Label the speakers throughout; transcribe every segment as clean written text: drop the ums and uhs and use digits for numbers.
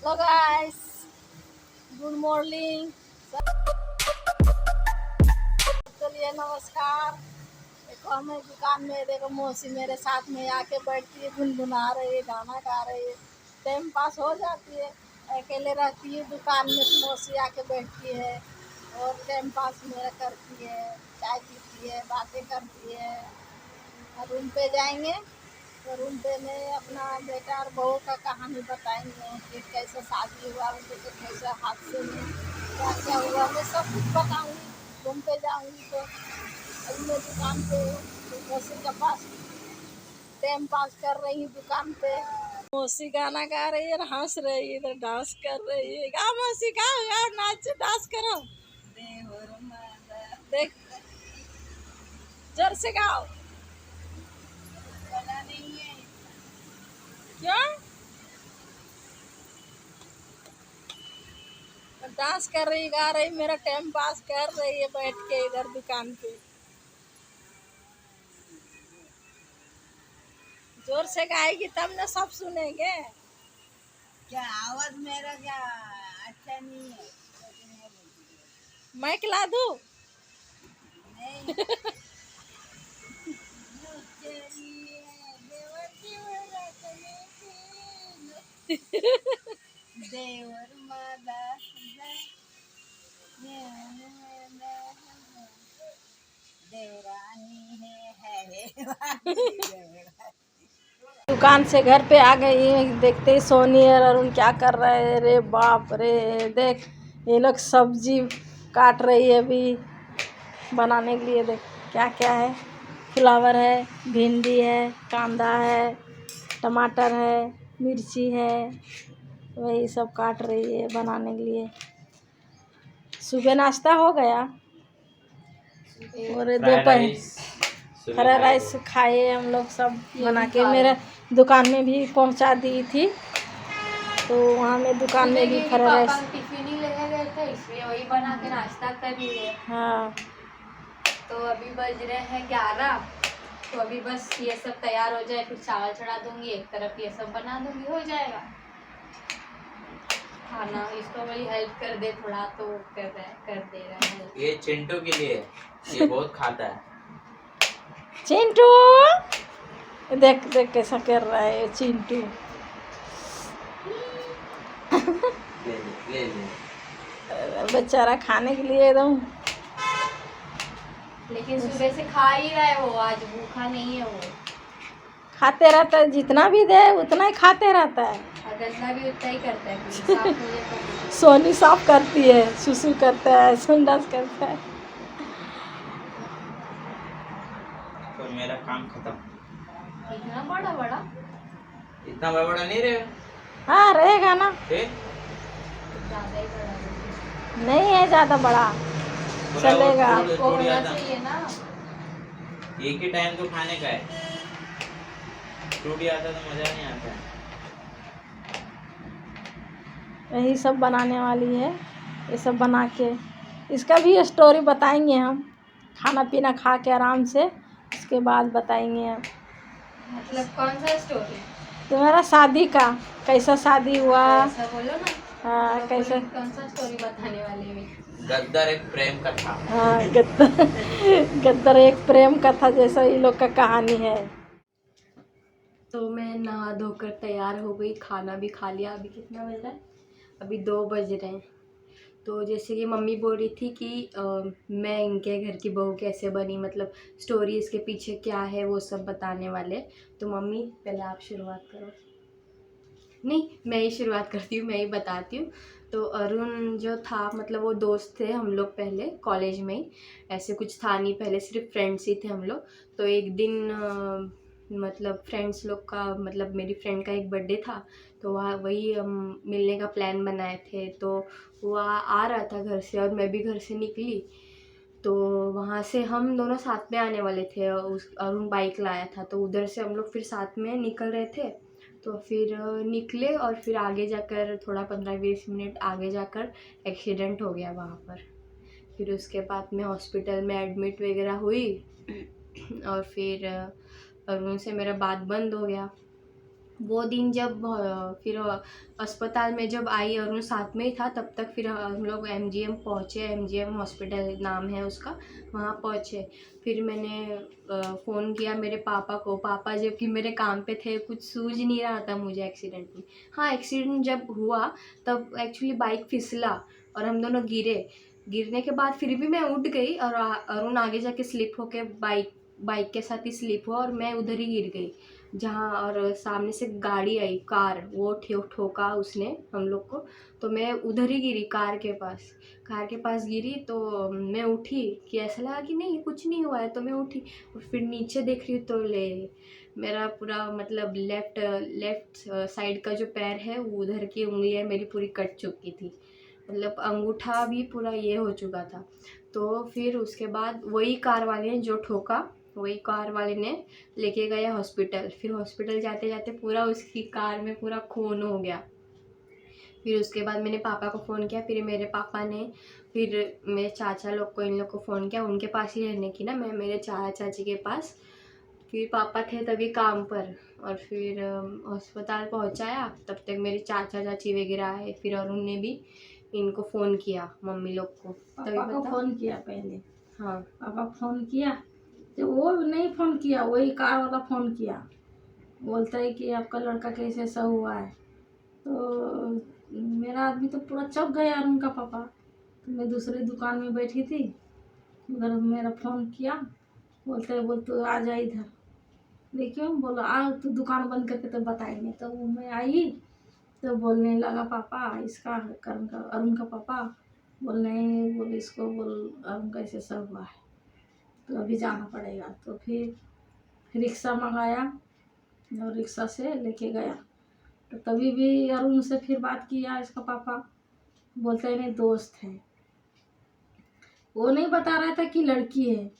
Speaker 1: Hello guys, good morning. चलिए नमस्कार। देखो हमें दुकान में, देखो मौसी मेरे साथ में आके बैठती है, गुनगुना रही है, गाना गा रही है, टाइम पास हो जाती है। अकेले रहती है दुकान में तो मौसी आके बैठती है और टाइम पास मेरा करती है, चाय पीती है, बातें करती है। और रूम पे जाएंगे तो रूम पे में अपना बेटा और बहू का कहानी बताएंगे कि कैसे शादी हुआ, उनके तो कैसे हादसे में क्या क्या हुआ, मैं सब कुछ बताऊंगी। रूम पे जाऊंगी तो अभी मैं दुकान पे हूँ, तो मौसी के पास टाइम पास कर रही हूँ दुकान पे। मौसी गाना गा रही है और हंस रही है, इधर डांस कर रही है। गाओ मौसी, गाओ गाओ, नाचो, डांस करो। देख, जोर से गाओ। क्यों? डांस कर रही, गा रही, मेरा टाइम पास कर रही है बैठ के इधर दुकान पे। जोर से गाएगी तब ना सब सुनेंगे।
Speaker 2: क्या आवाज मेरा क्या अच्छा नहीं है?
Speaker 1: मैं खिला दूँ?
Speaker 2: नहीं चलिए देवर देवर मादा देवरानी है
Speaker 1: दुकान से घर पे आ गई है, देखते ही सोनी और अरुण क्या कर रहे हैं। रे बाप रे, देख ये लोग सब्जी काट रही है अभी बनाने के लिए। देख क्या क्या है, फ्लावर है, भिंडी है, कांदा है, टमाटर है, मिर्ची है, वही सब काट रही है बनाने के लिए। सुबह नाश्ता हो गया और दोपहर फ्राइड राइस खाए हम लोग सब बना के। मेरे दुकान में भी पहुंचा दी थी, तो वहाँ में दुकान में भी फ्राइड राइस।
Speaker 3: टिफिन ही लेके गए थे, इसलिए वही बना के नाश्ता कर लिए।
Speaker 1: हाँ,
Speaker 3: तो अभी बज रहे हैं 11। तो अभी बस ये सब तैयार हो जाए, फिर चावल चढ़ा दूंगी, एक तरफ ये सब बना दूंगी, हो जाएगा खाना। इसको वही हेल्प कर दे थोड़ा, तो कर दे रहा है।
Speaker 4: ये चिंटू के लिए, ये बहुत खाता है।
Speaker 1: चिंटू देख देख कैसा कर रहा है चिंटू।
Speaker 4: ले ले।
Speaker 1: बेचारा खाने के लिए एकदम।
Speaker 3: लेकिन सुबह से खा ही रहा है वो, आज भूखा नहीं है वो।
Speaker 1: खाते रहता है, जितना भी दे उतना ही खाते रहता है।
Speaker 3: और गंदा भी उतना ही करता है, फिर साफ हो जाता है।
Speaker 1: सोनी साफ करती है, सुसु करता है, संडास करता है।
Speaker 4: तो मेरा काम खत्म।
Speaker 3: इतना बड़ा बड़ा
Speaker 4: इतना बड़ा बड़ा नहीं रहे।
Speaker 1: हाँ रहेगा ना,
Speaker 4: फिर
Speaker 3: ज्यादा ही बड़ा है।
Speaker 1: नहीं है ज़्यादा बड़ा, चलेगा।
Speaker 3: आपको होना चाहिए ना।
Speaker 4: एक ही टाइम तो खाने का है, टूट आता तो मजा नहीं आता है।
Speaker 1: यही सब बनाने वाली है, ये सब बना के इसका भी स्टोरी बताएंगे हम। खाना पीना खा के आराम से उसके बाद बताएंगे हम।
Speaker 3: मतलब कौन सा स्टोरी?
Speaker 1: तुम्हारा शादी का, कैसा शादी हुआ।
Speaker 3: ऐसा बोलो ना।
Speaker 1: हाँ
Speaker 3: तो
Speaker 1: कैसा।
Speaker 3: कौन सा स्टोरी बताने वाले हैं?
Speaker 4: गद्दार एक प्रेम कथा।
Speaker 1: हाँ गद्दार, गद्दार एक प्रेम कथा जैसा ये लोग का कहानी है।
Speaker 3: तो मैं नहा धोकर तैयार हो गई, खाना भी खा लिया। अभी कितना बज रहा है? अभी 2 बज रहे हैं। तो जैसे कि मम्मी बोल रही थी कि मैं इनके घर की बहू कैसे बनी, मतलब स्टोरी इसके पीछे क्या है वो सब बताने वाले। तो मम्मी पहले आप शुरुआत करो। नहीं, मैं ही शुरुआत करती हूँ, मैं ही बताती हूँ। तो अरुण जो था, मतलब वो दोस्त थे हम लोग पहले कॉलेज में ही। ऐसे कुछ था नहीं पहले, सिर्फ फ्रेंड्स ही थे हम लोग। तो एक दिन मतलब फ्रेंड्स लोग का, मतलब मेरी फ्रेंड का एक बर्थडे था, तो वहाँ वही हम मिलने का प्लान बनाए थे। तो वो आ रहा था घर से और मैं भी घर से निकली। तो वहाँ से हम दोनों साथ में आने वाले थे, उस अरुण बाइक लाया था, तो उधर से हम लोग फिर साथ में निकल रहे थे। तो फिर निकले और फिर आगे जाकर थोड़ा 15-20 मिनट आगे जाकर एक्सीडेंट हो गया वहाँ पर। फिर उसके बाद मैं हॉस्पिटल में एडमिट वगैरह हुई और फिर अरुण से मेरा बात बंद हो गया। वो दिन जब फिर अस्पताल में जब आई और उन साथ में ही था, तब तक फिर हम लोग एमजीएम पहुँचे, एमजीएम हॉस्पिटल नाम है उसका, वहाँ पहुँचे। फिर मैंने फ़ोन किया मेरे पापा को, पापा जबकि मेरे काम पे थे, कुछ सूझ नहीं रहा था मुझे एक्सीडेंट में। हाँ, एक्सीडेंट जब हुआ तब एक्चुअली बाइक फिसला और हम दोनों गिरने के बाद फिर भी मैं उठ गई और अरुण आगे जाके स्लिप होके बाइक के साथ ही स्लिप हुआ और मैं उधर ही गिर गई जहाँ, और सामने से गाड़ी आई, कार, वो ठोका उसने हम लोग को, तो मैं उधर ही गिरी कार के पास गिरी। तो मैं उठी कि ऐसा लगा कि नहीं कुछ नहीं हुआ है, तो मैं उठी और फिर नीचे देख रही हूँ तो मेरा पूरा मतलब लेफ्ट साइड का जो पैर है वो, उधर की उंगलियाँ मेरी पूरी कट चुकी थी, मतलब अंगूठा भी पूरा ये हो चुका था। तो फिर उसके बाद वही कार वाले ने जो ठोका, वही कार वाले ने लेके गया हॉस्पिटल। फिर हॉस्पिटल जाते जाते पूरा उसकी कार में पूरा खून हो गया। फिर उसके बाद मैंने पापा को फ़ोन किया, फिर मेरे पापा ने फिर मेरे चाचा लोग को, इन लोग को फ़ोन किया, उनके पास ही रहने की ना मैं, मेरे चाचा चाची के पास। फिर पापा थे तभी काम पर, और फिर अस्पताल पहुंचाया, तब तक मेरे चाचा चाची वगैरह आए। फिर अरुण ने भी इनको फ़ोन किया, मम्मी लोग को, तभी
Speaker 1: पापा को
Speaker 3: बता।
Speaker 1: फ़ोन किया पहले,
Speaker 3: हाँ,
Speaker 1: पापा फ़ोन किया तो वो नहीं फ़ोन किया, वही कार वाला फ़ोन किया, बोलता है कि आपका लड़का कैसे ऐसा हुआ है। तो मेरा आदमी तो पूरा चौंक गया और उनका पापा। तो मैं दूसरे दुकान में बैठी थी, उधर मेरा फ़ोन किया, बोल तो आ जा इधर। देखियो, बोला आ तो दुकान बंद करके तो बताएंगे। तो वो मैं आई तो बोलने लगा पापा, इसका अरुण का पापा बोले इसको अरुण का ऐसे सब हुआ है, तो अभी जाना पड़ेगा। तो फिर रिक्शा मंगाया और रिक्शा से लेके गया। तो तभी भी अरुण से फिर बात किया इसका पापा, बोलते हैं नहीं दोस्त है, वो नहीं बता रहा था कि लड़की है,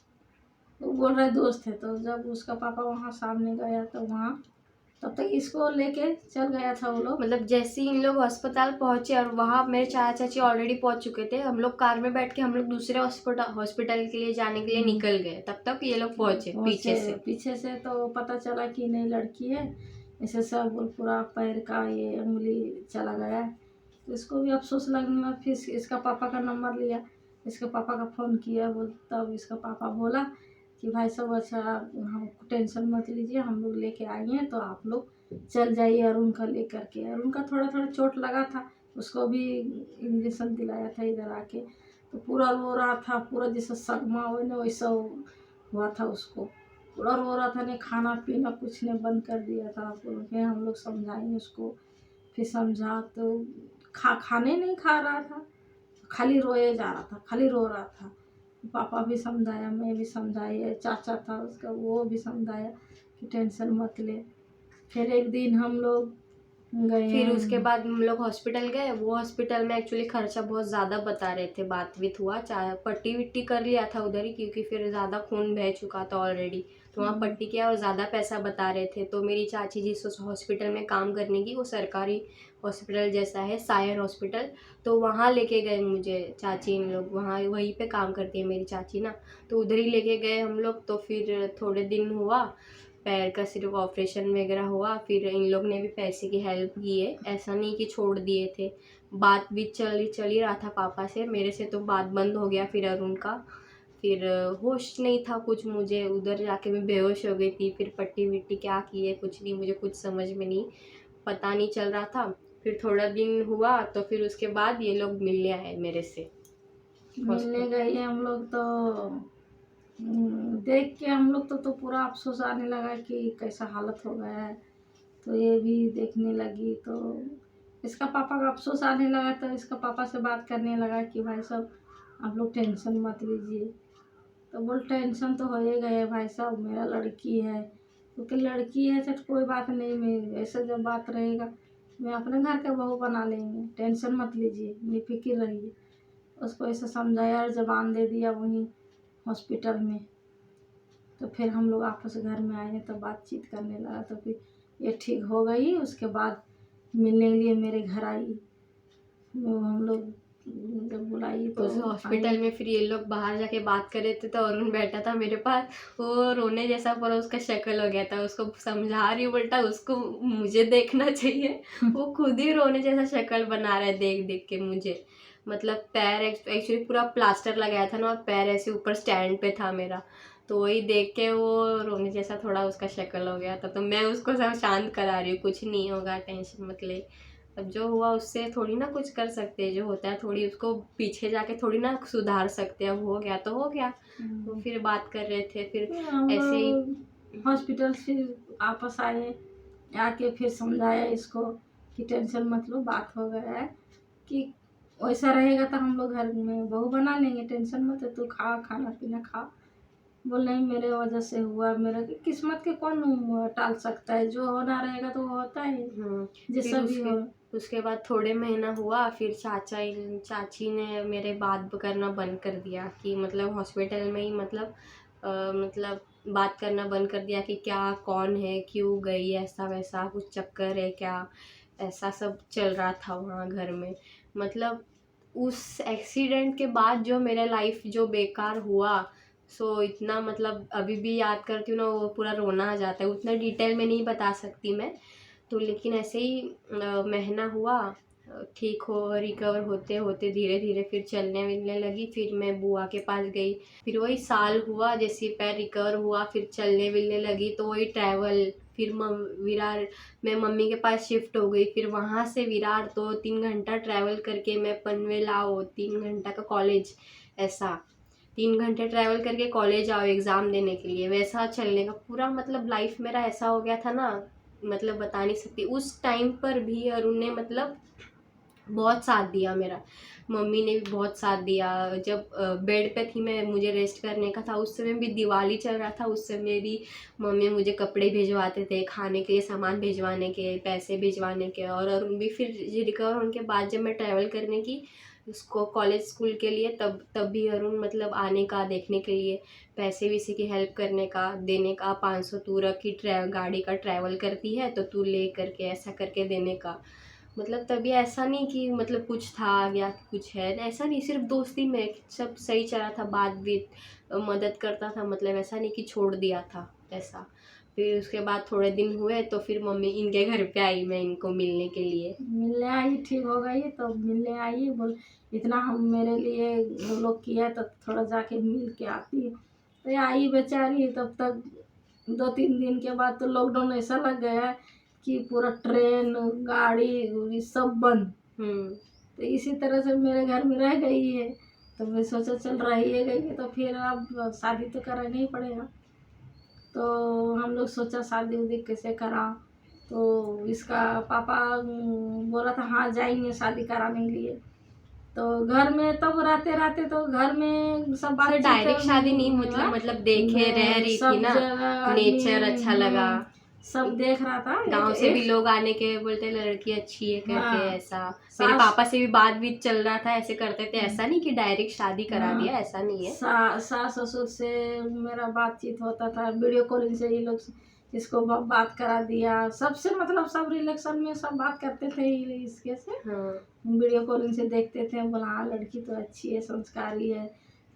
Speaker 1: वो बोल रहा है दोस्त है। तो जब उसका पापा वहाँ सामने गया तो वहाँ तब तक इसको लेके चल गया था वो लोग।
Speaker 3: मतलब जैसे ही इन लोग अस्पताल पहुंचे और वहाँ मेरे चाचा चाची ऑलरेडी पहुंच चुके थे, हम लोग कार में बैठ के हम लोग दूसरे हॉस्पिटल के लिए जाने के लिए निकल गए, तब तक ये लोग पहुंचे
Speaker 1: पीछे से तो पता चला कि नहीं लड़की है, ऐसे सब पूरा पैर का ये उंगली चला गया है। तो इसको भी अफसोस लगने लगा। फिर इसका पापा का नंबर लिया, इसके पापा का फ़ोन किया, तब इसका पापा बोला कि भाई साहब अच्छा हम टेंशन मत लीजिए, हम लोग लेके आए हैं, तो आप लोग चल जाइए अरुण का लेकर के। अरुण का थोड़ा थोड़ा चोट लगा था, उसको भी इंजेक्शन दिलाया था इधर आके। तो पूरा रो रहा था, पूरा जैसे सगमा हो ना वैसा हुआ था उसको, पूरा रो रहा था, नहीं खाना पीना कुछ ने बंद कर दिया था। फिर हम लोग समझाएंगे उसको, फिर समझा तो खाने नहीं खा रहा था, खाली रोए जा रहा था, खाली रो रहा था। पापा भी समझाया, मैं भी समझाई, चाचा था उसका वो भी समझाया कि टेंशन मत ले। फिर एक दिन हम लोग गए,
Speaker 3: फिर उसके बाद हम लोग हॉस्पिटल गए। वो हॉस्पिटल में एक्चुअली खर्चा बहुत ज़्यादा बता रहे थे, बात भी हुआ, चाहे पट्टी विट्टी कर लिया था उधर ही, क्योंकि फिर ज़्यादा खून बह चुका था ऑलरेडी, तो वहाँ पट्टी किया और ज़्यादा पैसा बता रहे थे। तो मेरी चाची जिस हॉस्पिटल में काम करने की, वो सरकारी हॉस्पिटल जैसा है, सायन हॉस्पिटल, तो वहाँ लेके गए मुझे चाची, इन लोग वहाँ वहीं पे काम करती है मेरी चाची ना, तो उधर ही लेके गए हम लोग। तो फिर थोड़े दिन हुआ, पैर का सिर्फ ऑपरेशन वगैरह हुआ, फिर इन लोग ने भी पैसे की हेल्प की है, ऐसा नहीं कि छोड़ दिए थे। बात भी चल ही रहा था पापा से, मेरे से तो बात बंद हो गया फिर अरुण का। फिर होश नहीं था कुछ मुझे, उधर जाके मैं बेहोश हो गई थी। फिर पट्टी विट्टी क्या की है कुछ नहीं, मुझे कुछ समझ में नहीं, पता नहीं चल रहा था। फिर थोड़ा दिन हुआ तो फिर उसके बाद ये लोग मिलने आए मेरे से,
Speaker 1: मिलने गए हम लोग। तो देख के हम लोग तो पूरा अफसोस आने लगा कि कैसा हालत हो गया है। तो ये भी देखने लगी, तो इसका पापा का अफसोस आने लगा। तो इसका पापा से बात करने लगा कि भाई साहब आप लोग टेंशन मत लीजिए। तो बोल टेंशन तो हो ही गए भाई साहब, मेरा लड़की है, क्योंकि लड़की है तो कोई बात नहीं, मैं ऐसे जब बात रहेगा मैं अपने घर के बहू बना लेंगे, टेंशन मत लीजिए, बेफिक्र रहिए। उसको ऐसे समझाया और जबान दे दिया वहीं हॉस्पिटल में। तो फिर हम लोग आपस घर में आए तो बातचीत करने लगा। तो फिर ये ठीक हो गई, उसके बाद मिलने के लिए मेरे घर आई। हम लोग
Speaker 5: जब बुलाई तो
Speaker 3: उस हॉस्पिटल में फिर ये लोग बाहर जाके बात कर रहे थे तो अरुण बैठा था मेरे पास, वो रोने जैसा पूरा उसका शक्ल हो गया था। उसको समझा रही हूँ उल्टा उसको मुझे देखना चाहिए, वो खुद ही रोने जैसा शक्ल बना रहा है देख देख के मुझे। मतलब पैर एक्चुअली पूरा प्लास्टर लगाया था ना, और पैर ऐसे ऊपर स्टैंड पे था मेरा, तो वही देख के वो रोने जैसा थोड़ा उसका शक्ल हो गया था। तो मैं उसको सब शांत करा रही हूँ, कुछ नहीं होगा, टेंशन मत ले। अब जो हुआ उससे थोड़ी ना कुछ कर सकते, जो होता है थोड़ी उसको पीछे जाके थोड़ी ना सुधार सकते। अब हो गया तो हो गया। तो फिर बात कर रहे थे, फिर
Speaker 5: हम
Speaker 3: ऐसे ही
Speaker 5: लोग हॉस्पिटल से वापस आए, आके फिर समझाया इसको कि टेंशन मत लो, बात हो गया है, कि वैसा रहेगा तो हम लोग घर में बहू बना लेंगे, टेंशन मत है, तू खा, खाना पीना खा। बोल नहीं मेरे वजह से हुआ, मेरा किस्मत के कौन टाल सकता है, जो होना रहेगा तो वो होता है, जैसा
Speaker 3: फिर
Speaker 5: भी हो।
Speaker 3: उसके बाद थोड़े महीना हुआ, फिर चाची ने मेरे बात करना बंद कर दिया कि मतलब हॉस्पिटल में ही मतलब बात करना बंद कर दिया कि क्या कौन है, क्यों गई, ऐसा वैसा कुछ चक्कर है क्या, ऐसा सब चल रहा था वहाँ घर में। मतलब उस एक्सीडेंट के बाद जो मेरा लाइफ जो बेकार हुआ, सो इतना मतलब अभी भी याद करती हूँ ना, वो पूरा रोना आ जाता है। उतना डिटेल में नहीं बता सकती मैं तो, लेकिन ऐसे ही महीना हुआ, ठीक हो रिकवर होते होते धीरे धीरे फिर चलने मिलने लगी। फिर मैं बुआ के पास गई, फिर वही साल हुआ, जैसे पैर रिकवर हुआ फिर चलने मिलने लगी, तो वही ट्रैवल। फिर विरार मैं मम्मी के पास शिफ्ट हो गई, फिर वहाँ से विरार 2-3 घंटा ट्रैवल करके मैं पनवेल आओ, 3 घंटा का कॉलेज, ऐसा 3 घंटे ट्रैवल करके कॉलेज आओ एग्ज़ाम देने के लिए, वैसा चलने का पूरा मतलब लाइफ मेरा ऐसा हो गया था ना, मतलब बता नहीं सकती। उस टाइम पर भी अरुण ने मतलब बहुत साथ दिया मेरा, मम्मी ने भी बहुत साथ दिया। जब बेड पे थी मैं, मुझे रेस्ट करने का था, उस समय भी दिवाली चल रहा था, उस समय भी मम्मी मुझे कपड़े भिजवाते थे, खाने के लिए सामान भिजवाने के, पैसे भिजवाने के। और अरुण भी फिर रिकवर होने के बाद जब मैं ट्रैवल करने की उसको कॉलेज स्कूल के लिए, तब भी अरुण मतलब आने का, देखने के लिए, पैसे वैसे की हेल्प करने का, देने का, 500 तू रख की गाड़ी का ट्रैवल करती है तो तू ले करके ऐसा करके देने का। मतलब तभी ऐसा नहीं कि मतलब कुछ था या कुछ है, ऐसा नहीं, सिर्फ दोस्ती में सब सही चला था, बात भी मदद करता था, मतलब ऐसा नहीं कि छोड़ दिया था ऐसा। फिर उसके बाद थोड़े दिन हुए तो फिर मम्मी इनके घर पे आई मैं इनको मिलने के लिए।
Speaker 5: मिलने आई, ठीक हो गई तो मिलने आई, बोल इतना हम मेरे लिए वो लोग किया तो थोड़ा जाके मिल के आती। तो ये आई बेचारी, तब तक 2-3 दिन के बाद तो लॉकडाउन ऐसा लग गया कि पूरा ट्रेन गाड़ी उड़ी सब बंद। तो इसी तरह से मेरे घर में रह गई है। तो मैं सोचा चल रही है गई है तो फिर अब शादी तो कराना ही पड़ेगा। तो हम लोग सोचा शादी उदी कैसे करा, तो इसका पापा बोला था हाँ जाएंगे शादी कराने के लिए। तो घर में तब रहते रहते तो घर में सब बात
Speaker 3: डायरेक्ट शादी नहीं, मतलब देखे रह रही थी ना, नेचर अच्छा लगा,
Speaker 5: सब देख रहा था।
Speaker 3: गांव से भी लोग आने के बोलते लड़की अच्छी है करके,
Speaker 5: हाँ,
Speaker 3: ऐसा मेरे पापा से भी बात भी चल रहा था, ऐसे करते थे, ऐसा नहीं कि डायरेक्ट शादी करा
Speaker 5: हाँ,
Speaker 3: दिया, ऐसा नहीं है।
Speaker 5: सास ससुर से मेरा बातचीत होता था, वीडियो कॉलिंग से ये लोग इसको बात करा दिया, सबसे मतलब सब रिलेक्शन में सब बात करते थे इसके से।
Speaker 3: हाँ।
Speaker 5: वीडियो कॉलिंग से देखते थे, बोला हाँ लड़की तो अच्छी है, संस्कारी है,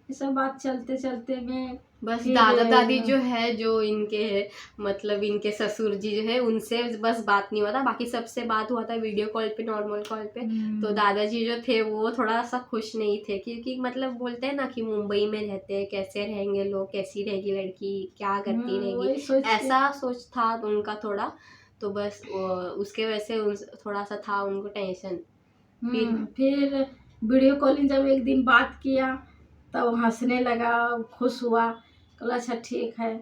Speaker 5: ये सब बात चलते चलते में
Speaker 3: बस
Speaker 5: फिर
Speaker 3: दादा दादी जो है, जो इनके है मतलब इनके ससुर जी जो है, उनसे बस बात नहीं हुआ था, बाकी सबसे बात हुआ था वीडियो कॉल पे, नॉर्मल कॉल पे। तो दादाजी जो थे वो थोड़ा सा खुश नहीं थे, क्योंकि मतलब बोलते हैं ना कि मुंबई में रहते हैं, कैसे रहेंगे लोग, कैसी रहेगी लड़की, क्या करती रहेगी, ऐसा सोच था उनका थोड़ा। तो बस उसके वजह से थोड़ा सा था उनको टेंशन।
Speaker 5: फिर वीडियो कॉलिंग जब एक दिन बात किया तब हंसने लगा, खुश हुआ, कहला अच्छा ठीक है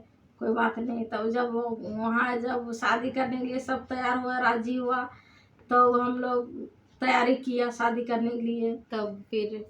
Speaker 5: कोई बात नहीं। तब जब वहाँ जब शादी करने के लिए सब तैयार हुआ, राजी हुआ, तो हम लोग तैयारी किया शादी करने के लिए।
Speaker 3: तब फिर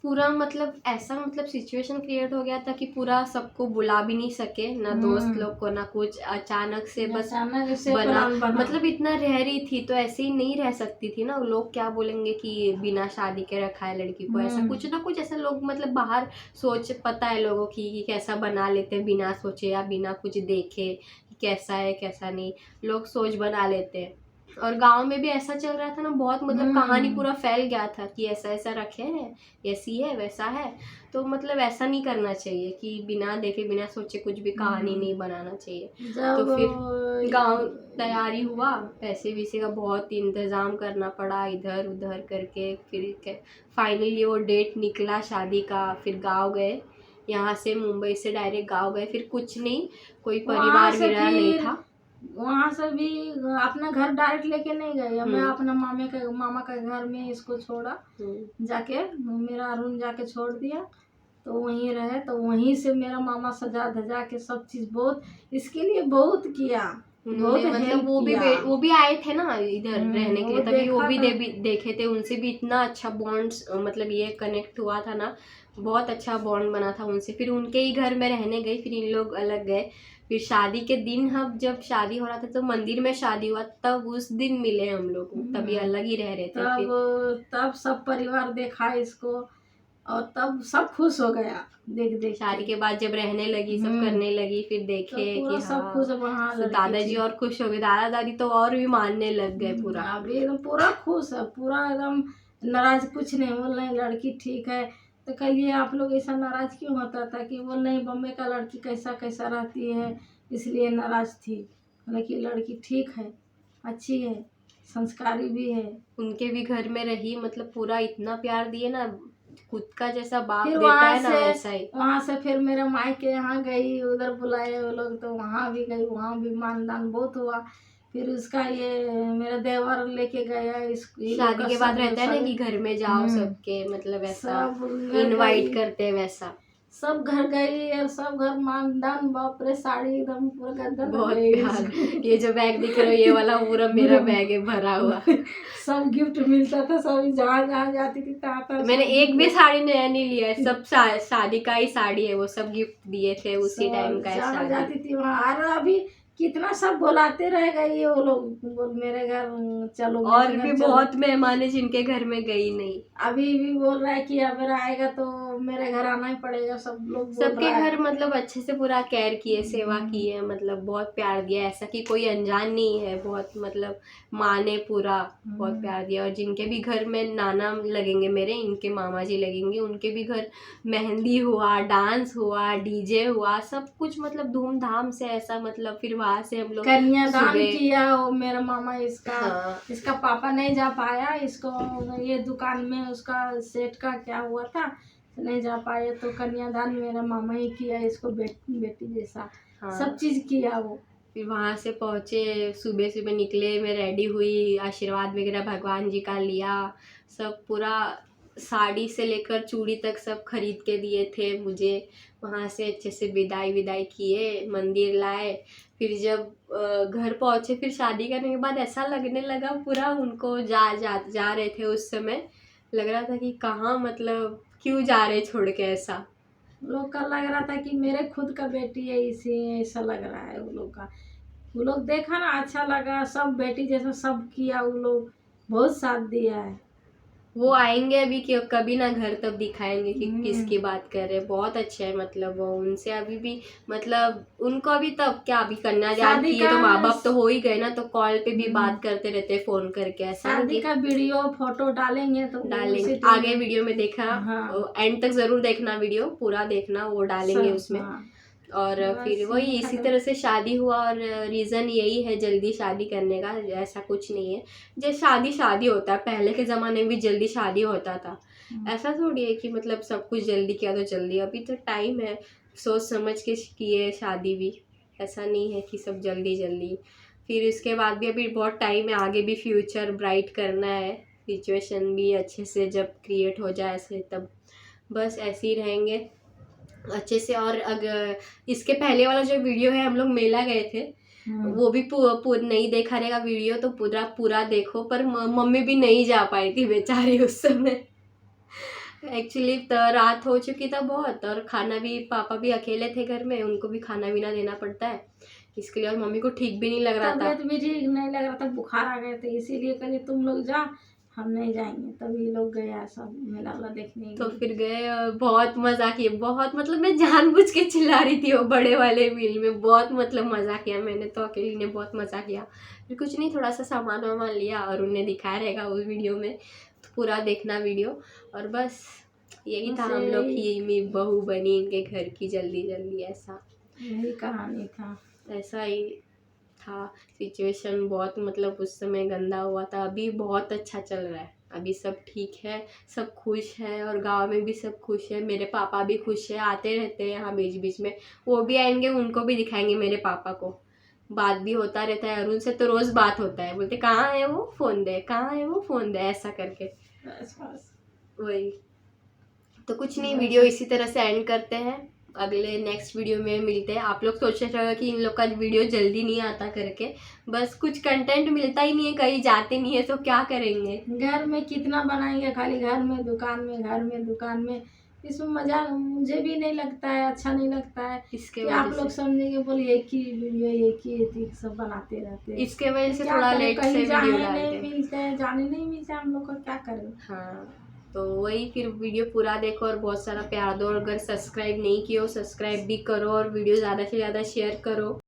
Speaker 3: पूरा मतलब ऐसा मतलब सिचुएशन क्रिएट हो गया था कि पूरा सबको बुला भी नहीं सके, ना दोस्त लोग को ना कुछ, अचानक से बस बना, मतलब इतना रह रही थी तो ऐसे ही नहीं रह सकती थी ना, लोग क्या बोलेंगे कि बिना शादी के रखा है लड़की को, ऐसा कुछ ना कुछ ऐसा लोग मतलब बाहर सोच, पता है लोगों की कि कैसा बना लेते हैं बिना सोचे या बिना कुछ देखे कि कैसा है कैसा नहीं, लोग सोच बना लेते हैं। और गांव में भी ऐसा चल रहा था ना, बहुत मतलब कहानी पूरा फैल गया था कि ऐसा ऐसा रखे हैं, ऐसी है वैसा है। तो मतलब ऐसा नहीं करना चाहिए कि बिना देखे बिना सोचे कुछ भी कहानी नहीं बनाना चाहिए। तो
Speaker 5: जब
Speaker 3: फिर गांव तैयारी हुआ, पैसे वैसे का बहुत इंतज़ाम करना पड़ा, इधर उधर करके फिर फाइनली वो डेट निकला शादी का। फिर गांव गए, यहाँ से मुंबई से डायरेक्ट गांव गए। फिर कुछ नहीं, कोई
Speaker 5: वहाँ
Speaker 3: परिवार
Speaker 5: से
Speaker 3: मेरा नहीं
Speaker 5: फिर
Speaker 3: था।
Speaker 5: वहाँ से भी अपना घर डायरेक्ट लेके नहीं गए, मैं
Speaker 3: हम्म।
Speaker 5: अपना मामा के घर में इसको छोड़ा, जाके मेरा अरुण जाके छोड़ दिया। तो वहीं रहे, तो वहीं से मेरा मामा सजा धजा के सब चीज़ बहुत इसके लिए बहुत किया, बहुत
Speaker 3: उन्होंने मतलब
Speaker 5: हेल्प
Speaker 3: वो भी आए थे ना इधर रहने के लिए, तभी वो भी
Speaker 5: देखा
Speaker 3: देखे थे। उनसे भी इतना अच्छा बॉन्ड्स मतलब ये कनेक्ट हुआ था ना, बहुत अच्छा बॉन्ड बना था उनसे। फिर उनके ही घर में रहने गई, फिर इन लोग अलग गए। फिर शादी के दिन हम जब शादी हो रहा था तो मंदिर में शादी हुआ, तब उस दिन मिले हम लोग, तभी अलग ही रह रहे थे।
Speaker 5: तब सब परिवार देखा इसको, और तब सब खुश हो गया देख देख
Speaker 3: शादी के बाद जब रहने लगी, सब करने लगी, फिर देखे
Speaker 5: पूरा
Speaker 3: कि
Speaker 5: सब खुश। वहाँ
Speaker 3: तो दादाजी और खुश हो गए, दादा दादी तो और भी मानने लग गए पूरा।
Speaker 5: अभी एकदम पूरा खुश है, पूरा एकदम नाराज कुछ नहीं, बोल नहीं लड़की ठीक है। तो कहिए आप लोग ऐसा नाराज क्यों होता था कि बोल नहीं बम्बई का लड़की कैसा कैसा रहती है, इसलिए नाराज थी। लेकिन लड़की ठीक है, अच्छी है, संस्कारी भी है।
Speaker 3: उनके भी घर में रही, मतलब पूरा इतना प्यार दिए ना, खुद का जैसा बाप
Speaker 5: फिर
Speaker 3: देता है ना वैसा ही।
Speaker 5: वहाँ से फिर मेरे मायके यहाँ गई, उधर बुलाए वो लोग, तो वहाँ भी गई, वहाँ भी मानदान बहुत हुआ। फिर उसका ये मेरा देवर लेके गया इसको।
Speaker 3: शादी के बाद रहता है ना कि घर में जाओ सबके, मतलब ऐसा इनवाइट करते हैं वैसा।
Speaker 5: सब घर गई और सब घर मानदान, बाप रे साड़ी एकदम पूरा गदगद
Speaker 3: बहुत
Speaker 5: हो गई।
Speaker 3: प्यार। ये जो बैग दिख रहा है ये वाला पूरा मेरा बैग है भरा हुआ।
Speaker 5: सब गिफ्ट मिलता था, सब जहाँ जहाँ जाती थी तहाँ
Speaker 3: मैंने एक भी साड़ी नया नहीं लिया है, सब शादी का ही साड़ी है, वो सब गिफ्ट दिए थे उसी टाइम का है
Speaker 5: जहाँ
Speaker 3: शादी।
Speaker 5: जाती थी वहाँ। और अभी कितना सब बुलाते रह गई वो लोग, बोल मेरे घर चलो,
Speaker 3: और
Speaker 5: मेरे
Speaker 3: भी
Speaker 5: घर चलो।
Speaker 3: बहुत मेहमान है जिनके घर में गई नहीं।
Speaker 5: अभी भी बोल रहा है कि अगर आएगा तो मेरे घर आना ही पड़ेगा, सब लोग बोल
Speaker 3: सबके
Speaker 5: रहा है।
Speaker 3: घर मतलब अच्छे से पूरा केयर किए, सेवा की है, मतलब बहुत प्यार दिया, ऐसा कि कोई अनजान नहीं है, बहुत मतलब माँ ने पूरा बहुत प्यार दिया। और जिनके भी घर में नाना लगेंगे मेरे, इनके मामा जी लगेंगे, उनके भी घर मेहंदी हुआ, डांस हुआ, डीजे हुआ, सब कुछ मतलब धूमधाम से ऐसा। मतलब फिर वहाँ से हम लोग
Speaker 5: कन्यादान किया वो मेरा मामा इसका।
Speaker 3: हाँ।
Speaker 5: इसका पापा नहीं जा पाया, इसको ये दुकान में उसका सेठ का क्या हुआ था, नहीं जा पाए, तो कन्यादान मेरा मामा ही किया इसको, बेटी जैसा।
Speaker 3: हाँ।
Speaker 5: सब चीज किया वो।
Speaker 3: फिर वहाँ से पहुँचे, सुबह सुबह निकले, मैं रेडी हुई, आशीर्वाद वगैरह भगवान जी का लिया, सब पूरा साड़ी से लेकर चूड़ी तक सब खरीद के दिए थे मुझे। वहाँ से अच्छे से विदाई किए, मंदिर लाए। फिर जब घर पहुँचे, फिर शादी करने के बाद ऐसा लगने लगा पूरा उनको जा रहे थे उस समय, लग रहा था कि कहाँ मतलब क्यों जा रहे छोड़ के, ऐसा
Speaker 5: लोग का लग रहा था कि मेरे खुद का बेटी है, इसे ऐसा लग रहा है वो लोग का। वो लोग देखा ना, अच्छा लगा, सब बेटी जैसा सब किया, वो लोग बहुत साथ दिया है।
Speaker 3: वो आएंगे अभी कि कभी ना घर, तब दिखाएंगे कि किसकी बात कर रहे हैं। बहुत अच्छे है, मतलब वो उनसे अभी भी मतलब उनको अभी तब क्या, अभी कन्यादान किए तो माँ बाप तो हो ही गए ना, तो कॉल पे भी बात करते रहते हैं, फोन करके। ऐसा
Speaker 5: शादी का वीडियो फोटो डालेंगे तो
Speaker 3: डालेंगे आगे वीडियो में, देखा एंड तक जरूर देखना, वीडियो पूरा देखना, वो डालेंगे उसमें। और फिर वही इसी तरह से शादी हुआ। और रीज़न यही है जल्दी शादी करने का, ऐसा कुछ नहीं है। जैसे शादी होता है, पहले के ज़माने में भी जल्दी शादी होता था, ऐसा थोड़ी है कि मतलब सब कुछ जल्दी किया तो जल्दी। अभी तो टाइम है, सोच समझ के किए शादी भी, ऐसा नहीं है कि सब जल्दी। फिर उसके बाद भी अभी बहुत टाइम है, आगे भी फ्यूचर ब्राइट करना है, सिचुएशन भी अच्छे से जब क्रिएट हो जाए ऐसे, तब बस ऐसे ही रहेंगे अच्छे से। और अगर इसके पहले वाला जो वीडियो है, हम लोग मेला गए थे, वो भी नहीं देखा रहेगा वीडियो, तो पूरा देखो। पर मम्मी भी नहीं जा पाई थी बेचारी उस समय, एक्चुअली रात हो चुकी था बहुत, और खाना भी, पापा भी अकेले थे घर में, उनको भी खाना पीना देना पड़ता है इसके लिए। और मम्मी को ठीक भी नहीं लग रहा था,
Speaker 5: तबीयत भी ठीक नहीं लग रहा था, बुखार आ गए थे, इसीलिए कहिए तुम लोग जा, हम नहीं जाएंगे, तभी लोग गया सब मेला वाला देखने।
Speaker 3: तो फिर गए और बहुत मज़ा किया, बहुत मतलब मैं जानबूझ के चिल्ला रही थी वो बड़े वाले व्हील में, बहुत मतलब मज़ा किया मैंने तो, अकेली ने बहुत मज़ा किया। फिर कुछ नहीं, थोड़ा सा सामान वामान लिया और उन्हें दिखाया रहेगा उस वीडियो में, तो पूरा देखना वीडियो। और बस यही था हम लोग की मैं बहू बनी इनके घर की जल्दी जल्दी, ऐसा
Speaker 5: यही कहानी था।
Speaker 3: ऐसा ही था सिचुएशन। बहुत मतलब उस समय गंदा हुआ था, अभी बहुत अच्छा चल रहा है, अभी सब ठीक है, सब खुश है और गांव में भी सब खुश है। मेरे पापा भी खुश है, आते रहते हैं यहाँ बीच बीच में, वो भी आएंगे, उनको भी दिखाएंगे मेरे पापा को, बात भी होता रहता है। और उनसे तो रोज़ बात होता है, बोलते कहाँ है वो, फ़ोन दे, कहाँ है वो, फ़ोन दे, ऐसा करके।
Speaker 5: बस
Speaker 3: वही तो कुछ नहीं, वीडियो इसी तरह से एंड करते हैं, अगले नेक्स्ट वीडियो में मिलते हैं। आप लोग सोच रहे होंगे कि इन लोग का वीडियो जल्दी नहीं आता करके, बस कुछ कंटेंट मिलता ही नहीं है, कहीं जाते नहीं है तो क्या करेंगे।
Speaker 5: घर में कितना बनाएंगे, खाली घर में दुकान में, घर में दुकान में, इसमें मजा मुझे भी नहीं लगता है, अच्छा नहीं लगता है।
Speaker 3: इसके
Speaker 5: कि आप
Speaker 3: वजह
Speaker 5: लोग
Speaker 3: से
Speaker 5: समझेंगे बोले एक ही वीडियो एक ही एथिक सब बनाते रहते हैं।
Speaker 3: इसके वजह से
Speaker 5: क्या
Speaker 3: थोड़ा
Speaker 5: करें,
Speaker 3: लेट से
Speaker 5: कहीं
Speaker 3: वीडियो
Speaker 5: जाने
Speaker 3: डालते
Speaker 5: नहीं
Speaker 3: हैं।
Speaker 5: मिलते हैं, जाने नहीं मिलते हम लोग को, क्या करें।
Speaker 3: हाँ, तो वही फिर वीडियो पूरा देखो और बहुत सारा प्यार दो, और अगर सब्सक्राइब नहीं किए हो सब्सक्राइब भी करो और वीडियो ज़्यादा से ज़्यादा शेयर करो।